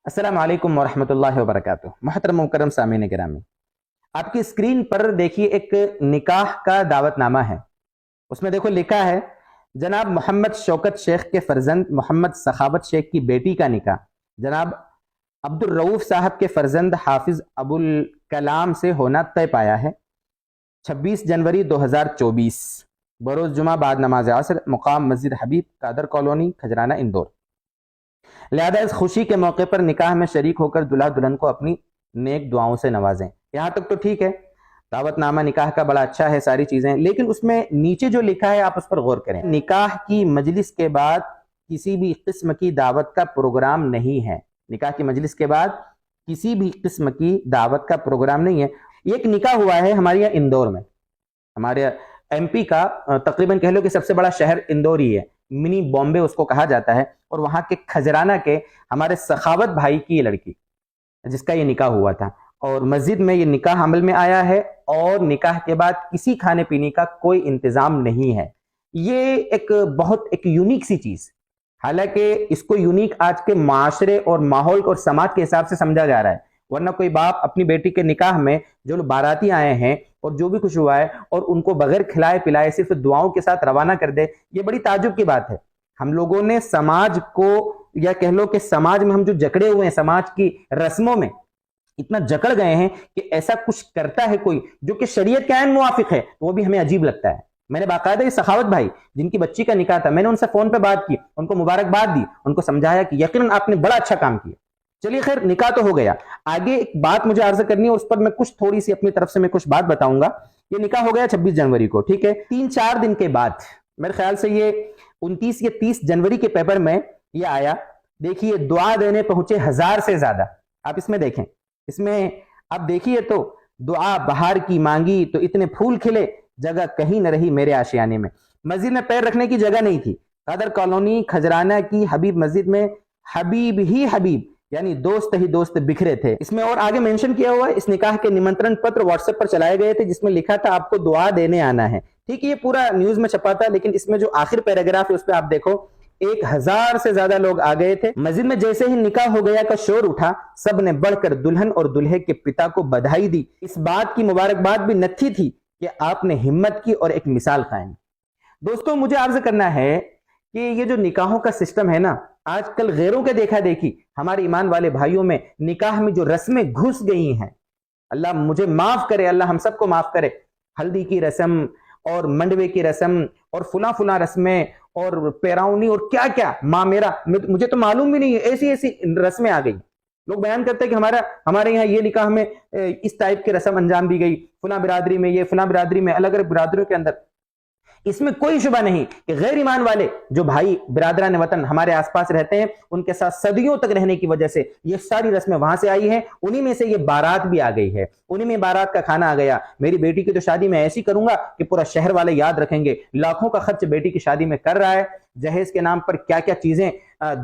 السلام علیکم ورحمۃ اللہ وبرکاتہ۔ محترم مکرم سامعین گرامی، آپ کی اسکرین پر دیکھیے ایک نکاح کا دعوت نامہ ہے۔ اس میں دیکھو لکھا ہے جناب محمد شوکت شیخ کے فرزند محمد سخاوت شیخ کی بیٹی کا نکاح جناب عبد الرؤوف صاحب کے فرزند حافظ ابو الکلام سے ہونا طے پایا ہے 26 جنوری 2024 بروز جمعہ بعد نماز عصر، مقام مسجد حبیب، قادر کالونی، کھجرانہ، اندور۔ لہذا اس خوشی کے موقع پر نکاح میں شریک ہو کر دلہا دلہن کو اپنی نیک دعاؤں سے نوازیں۔ یہاں تک تو ٹھیک ہے، دعوت نامہ نکاح کا بڑا اچھا ہے، ساری چیزیں، لیکن اس میں نیچے جو لکھا ہے آپ اس پر غور کریں۔ نکاح کی مجلس کے بعد کسی بھی قسم کی دعوت کا پروگرام نہیں ہے۔ نکاح کی مجلس کے بعد کسی بھی قسم کی دعوت کا پروگرام نہیں ہے۔ یہ ایک نکاح ہوا ہے ہمارے یہاں اندور میں، ہمارے ایم پی کا تقریباً کہہ لو کہ سب سے بڑا شہر اندور ہی ہے، منی بامبے اس کو کہا جاتا ہے، اور وہاں کے کھجرانہ کے ہمارے سخاوت بھائی کی یہ لڑکی جس کا یہ نکاح ہوا تھا، اور مسجد میں یہ نکاح عمل میں آیا ہے، اور نکاح کے بعد کسی کھانے پینے کا کوئی انتظام نہیں ہے۔ یہ ایک بہت ایک یونیک سی چیز، حالانکہ اس کو یونیک آج کے معاشرے اور ماحول اور سماج کے حساب سے سمجھا جا رہا ہے، ورنہ کوئی باپ اپنی بیٹی کے نکاح میں جو لوگ باراتی آئے ہیں اور جو بھی کچھ ہوا ہے اور ان کو بغیر کھلائے پلائے صرف دعاؤں کے ساتھ روانہ کر دے، یہ بڑی تعجب کی بات ہے۔ ہم لوگوں نے سماج کو، یا کہہ لو کہ سماج میں ہم جو جکڑے ہوئے ہیں، سماج کی رسموں میں اتنا جکڑ گئے ہیں کہ ایسا کچھ کرتا ہے کوئی جو کہ شریعت کے عین موافق ہے، وہ بھی ہمیں عجیب لگتا ہے۔ میں نے باقاعدہ یہ سخاوت بھائی جن کی بچی کا نکاح تھا، میں نے ان سے فون پہ بات کی، ان کو مبارکباد دی، ان کو سمجھایا کہ یقیناً آپ نے بڑا اچھا کام کیا۔ چلیے خیر، نکاح تو ہو گیا، آگے ایک بات مجھے عرض کرنی ہے، اس پر میں کچھ تھوڑی سی اپنی طرف سے میں کچھ بات بتاؤں گا۔ یہ نکاح ہو گیا 26 جنوری کو، ٹھیک ہے، 3-4 دن کے بعد میرے خیال سے یہ 29 یا 30 جنوری کے پیپر میں یہ آیا، دیکھیے دعا دینے پہنچے 1000 سے زیادہ۔ آپ اس میں دیکھیں، اس میں آپ دیکھیے تو دعا بہار کی مانگی تو اتنے پھول کھلے، جگہ کہیں نہ رہی میرے آشیانے میں۔ مسجد میں پیر رکھنے کی جگہ نہیں تھی، قادر کالونی کھجرانہ کی حبیب مسجد میں حبیب ہی حبیب، یعنی دوست ہی دوست بکھرے تھے۔ اس میں اور آگے مینشن کیا ہوا ہے، اس نکاح کے نمنترن پتر واٹس ایپ پر چلائے گئے تھے جس میں لکھا تھا آپ کو دعا دینے آنا ہے، ٹھیک ہے، یہ پورا نیوز میں چھپا تھا، لیکن اس میں جو آخر پیراگراف ہے اس پہ آپ دیکھو 1000 سے زیادہ لوگ آ گئے تھے۔ مسجد میں جیسے ہی نکاح ہو گیا کا شور اٹھا، سب نے بڑھ کر دلہن اور دلہے کے پتا کو بدھائی دی۔ اس بات کی مبارکباد بھی نتھی تھی کہ آپ نے ہمت کی اور ایک مثال قائم کی۔ دوستوں مجھے عرض کرنا ہے کہ یہ جو نکاحوں کا سسٹم ہے نا، آج کل غیروں کے دیکھا دیکھی ہمارے ایمان والے بھائیوں میں نکاح میں جو رسمیں گھس گئی ہیں، اللہ مجھے معاف کرے، اللہ ہم سب کو معاف کرے۔ ہلدی کی رسم اور منڈوے کی رسم اور فلاں رسمیں اور پیراؤنی اور کیا کیا، ماں میرا، مجھے تو معلوم بھی نہیں ہے، ایسی ایسی رسمیں آ گئی۔ لوگ بیان کرتے ہیں کہ ہمارے یہاں یہ نکاح میں اس ٹائپ کی رسم انجام دی گئی، فلاں برادری میں یہ، فلاں برادری میں، الگ الگ برادریوں کے اندر۔ اس میں کوئی شبہ نہیں کہ غیر ایمان والے جو بھائی برادران وطن ہمارے آس پاس رہتے ہیں، ان کے ساتھ صدیوں تک رہنے کی وجہ سے یہ ساری رسمیں وہاں سے آئی ہیں، انہی میں سے یہ بارات بھی آ گئی ہے، انہی میں بارات کا کھانا آ گیا۔ میری بیٹی کی تو شادی میں ایسی کروں گا کہ پورا شہر والے یاد رکھیں گے، لاکھوں کا خرچ بیٹی کی شادی میں کر رہا ہے، جہیز کے نام پر کیا کیا چیزیں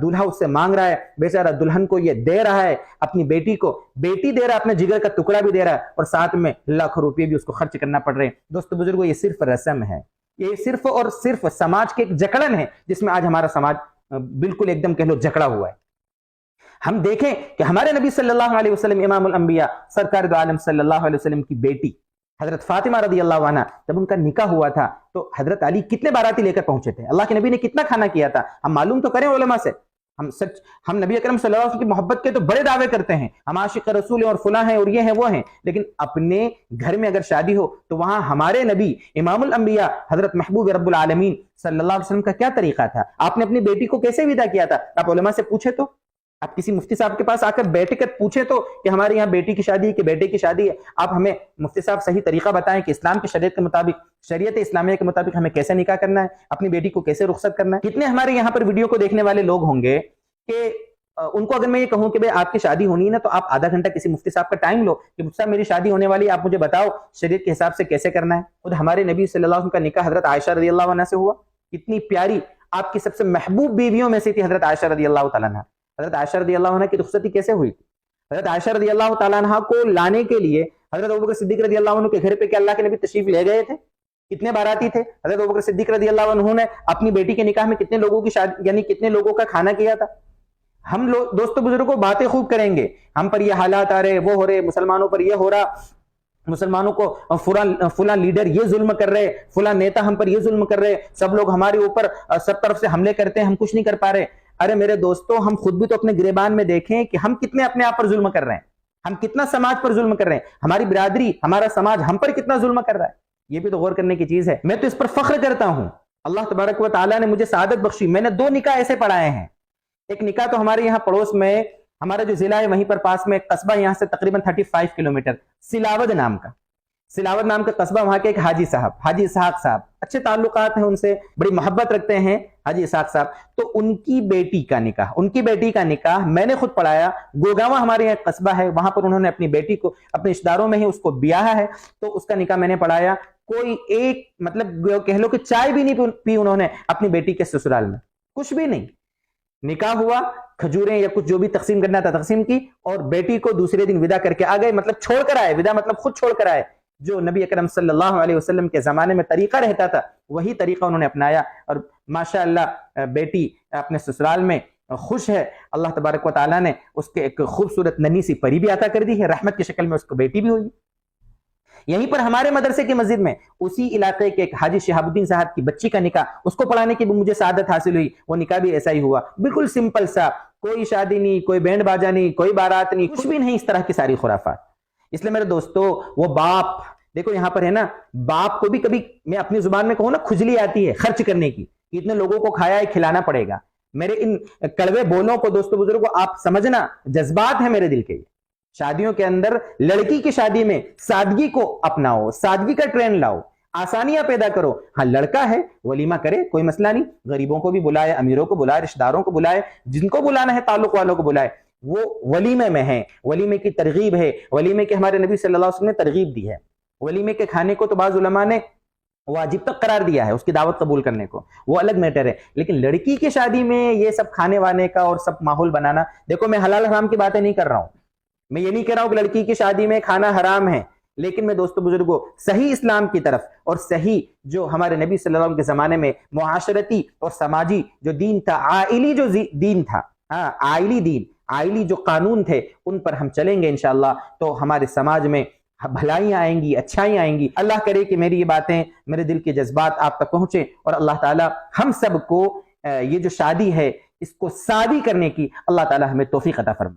دلہا اس سے مانگ رہا ہے، بیچارہ دلہن کو یہ دے رہا ہے، اپنی بیٹی کو بیٹی دے رہا ہے، اپنے جگر کا ٹکڑا بھی دے رہا ہے، اور ساتھ میں لاکھوں روپے بھی اس کو خرچ کرنا پڑ رہے ہیں۔ دوستو بزرگوں، یہ صرف رسم ہے، یہ صرف اور صرف سماج کے ایک جکڑن ہے جس میں آج ہمارا سماج بالکل ایک دم کہہ لو جکڑا ہوا ہے۔ ہم دیکھیں کہ ہمارے نبی صلی اللہ علیہ وسلم، امام الانبیاء، سرکار دو عالم صلی اللہ علیہ وسلم کی بیٹی حضرت فاطمہ رضی اللہ عنہ، جب ان کا نکاح ہوا تھا تو حضرت علی کتنے باراتی لے کر پہنچے تھے، اللہ کے نبی نے کتنا کھانا کیا تھا، ہم معلوم تو کریں علماء سے۔ ہم نبی اکرم صلی اللہ علیہ وسلم کی محبت کے تو بڑے دعوے کرتے ہیں، ہم عاشق رسول ہیں اور فلاں ہیں اور یہ ہیں وہ ہیں، لیکن اپنے گھر میں اگر شادی ہو تو وہاں ہمارے نبی امام الانبیاء حضرت محبوب رب العالمین صلی اللہ علیہ وسلم کا کیا طریقہ تھا، آپ نے اپنی بیٹی کو کیسے ودا کیا تھا؟ آپ علماء سے پوچھے تو، آپ کسی مفتی صاحب کے پاس آ کر بیٹھ کر پوچھے تو کہ ہمارے یہاں بیٹی کی شادی ہے کہ بیٹے کی شادی ہے، آپ ہمیں مفتی صاحب صحیح طریقہ بتائیں کہ اسلام کی شریعت کے مطابق، شریعت اسلامیہ کے مطابق ہمیں کیسے نکاح کرنا ہے، اپنی بیٹی کو کیسے رخصت کرنا ہے۔ کتنے ہمارے یہاں پر ویڈیو کو دیکھنے والے لوگ ہوں گے کہ ان کو اگر میں یہ کہوں کہ بھئی آپ کی شادی ہونی ہے نا، تو آپ آدھا گھنٹہ کسی مفتی صاحب کا ٹائم لو کہ مفتی صاحب میری شادی ہونے والی ہے، آپ مجھے بتاؤ شریعت کے حساب سے کیسے کرنا ہے۔ خود ہمارے نبی صلی اللہ علیہ وسلم کا نکاح حضرت عائشہ رضی اللہ عنہ سے ہوا، کتنی پیاری، آپ کی سب سے محبوب بیویوں میں سے تھی حضرت عائشہ رضی اللہ تعالیٰ عنہ۔ حضرت عائشہ رضی اللہ عنہ کی رخصتی کیسے ہوئی؟ حضرت عائشہ رضی اللہ تعالیٰ عنہ کو لانے کے لیے حضرت ابوبکر صدیق رضی اللہ عنہ کے گھر پہ کیا اللہ کے نبی تشریف لے گئے تھے؟ کتنے باراتی تھے؟ حضرت ابوبکر صدیق رضی اللہ عنہ نے اپنی بیٹی کے نکاح میں کتنے لوگوں کی شادی، یعنی کتنے لوگوں کا کھانا کیا تھا؟ ہم لوگ دوستوں بزرگوں باتیں خوب کریں گے، ہم پر یہ حالات آ رہے، وہ ہو رہے، مسلمانوں پر یہ ہو رہا، مسلمانوں کو فلاں لیڈر یہ ظلم کر رہے، فلاں نیتا ہم پر یہ ظلم کر رہے، سب لوگ ہمارے اوپر سب طرف سے حملے کرتے ہیں، ہم کچھ نہیں کر پا رہے۔ ارے میرے دوستوں، ہم خود بھی تو اپنے گریبان میں دیکھیں کہ ہم کتنے اپنے آپ پر ظلم کر رہے ہیں، ہم کتنا سماج پر ظلم کر رہے ہیں، ہماری برادری، ہمارا سماج ہم پر کتنا ظلم کر رہا ہے، یہ بھی تو غور کرنے کی چیز ہے۔ میں تو اس پر فخر کرتا ہوں، اللہ تبارک و تعالیٰ نے مجھے سعادت بخشی، میں نے 2 نکاح ایسے پڑھائے ہیں۔ ایک نکاح تو ہمارے یہاں پڑوس میں، ہمارا جو ضلع ہے وہیں پر پاس میں ایک قصبہ، یہاں سے تقریباً 35 کلومیٹر، سلاود نام کا قصبہ، وہاں کے ایک حاجی اسحاق صاحب، اچھے تعلقات ہیں ان سے، بڑی محبت رکھتے ہیں حاجی اسحاق صاحب، تو ان کی بیٹی کا نکاح میں نے خود پڑھایا۔ گوگاواں ہمارے یہاں ایک قصبہ ہے، وہاں پر انہوں نے اپنی بیٹی کو اپنے رشتہ داروں میں ہی اس کو بیاہا ہے، تو اس کا نکاح میں نے پڑھایا۔ کوئی ایک مطلب کہہ لو کہ چائے بھی نہیں پی انہوں نے اپنی بیٹی کے سسرال میں، کچھ بھی نہیں۔ نکاح ہوا، کھجوریں یا کچھ جو بھی تقسیم کرنا تھا تقسیم کی، اور بیٹی کو دوسرے دن ودا کر کے آ گئے، مطلب چھوڑ کر آئے، ودا مطلب خود چھوڑ کر آئے۔ جو نبی اکرم صلی اللہ علیہ وسلم کے زمانے میں طریقہ رہتا تھا وہی طریقہ انہوں نے اپنایا، اور ماشاءاللہ بیٹی اپنے سسرال میں خوش ہے۔ اللہ تبارک و تعالیٰ نے اس کے ایک خوبصورت ننھی سی پری بھی عطا کر دی ہے، رحمت کی شکل میں اس کو بیٹی بھی ہوئی۔ یہیں پر ہمارے مدرسے کی مسجد میں اسی علاقے کے ایک حاجی شہاب الدین صاحب کی بچی کا نکاح، اس کو پڑھانے کی بھی مجھے سعادت حاصل ہوئی، وہ نکاح بھی ایسا ہی ہوا، بالکل سمپل سا، کوئی شادی نہیں، کوئی بینڈ باجا نہیں، کوئی بارات نہیں، کچھ بھی نہیں، اس طرح کی ساری خرافات۔ اس لیے میرے دوستو، وہ باپ دیکھو یہاں پر ہے نا، باپ کو بھی کبھی میں اپنی زبان میں کہوں نا کھجلی آتی ہے خرچ کرنے کی، اتنے لوگوں کو کھایا ہے، کھلانا پڑے گا۔ میرے ان کڑوے بولوں کو دوستو بزرگوں آپ سمجھنا، جذبات ہیں میرے دل کے۔ شادیوں کے اندر لڑکی کی شادی میں سادگی کو اپناؤ، سادگی کا ٹرینڈ لاؤ، آسانیاں پیدا کرو۔ ہاں لڑکا ہے ولیمہ کرے، کوئی مسئلہ نہیں، غریبوں کو بھی بلائے، امیروں کو بلائے، رشتہ داروں کو بلائے، جن کو بلانا ہے تعلق والوں کو بلائے، وہ ولیمے میں ہیں، ولیمے کی ترغیب ہے، ولیمے کے ہمارے نبی صلی اللہ علیہ وسلم نے ترغیب دی ہے۔ ولیمے کے کھانے کو تو بعض علماء نے واجب تک قرار دیا ہے، اس کی دعوت قبول کرنے کو، وہ الگ میٹر ہے، لیکن لڑکی کی شادی میں یہ سب کھانے وانے کا اور سب ماحول بنانا، دیکھو میں حلال حرام کی باتیں نہیں کر رہا ہوں، میں یہ نہیں کہہ رہا ہوں کہ لڑکی کی شادی میں کھانا حرام ہے، لیکن میں دوستو بزرگوں صحیح اسلام کی طرف اور صحیح جو ہمارے نبی صلی اللہ علیہ وسلم کے زمانے میں معاشرتی اور سماجی جو دین تھا، عائلی جو دین تھا، عائلی جو قانون تھے، ان پر ہم چلیں گے انشاءاللہ تو ہمارے سماج میں بھلائیاں آئیں گی، اچھائیاں آئیں گی۔ اللہ کرے کہ میری یہ باتیں، میرے دل کے جذبات آپ تک پہنچیں، اور اللہ تعالی ہم سب کو یہ جو شادی ہے اس کو سادی کرنے کی اللہ تعالی ہمیں توفیق عطا فرمائے۔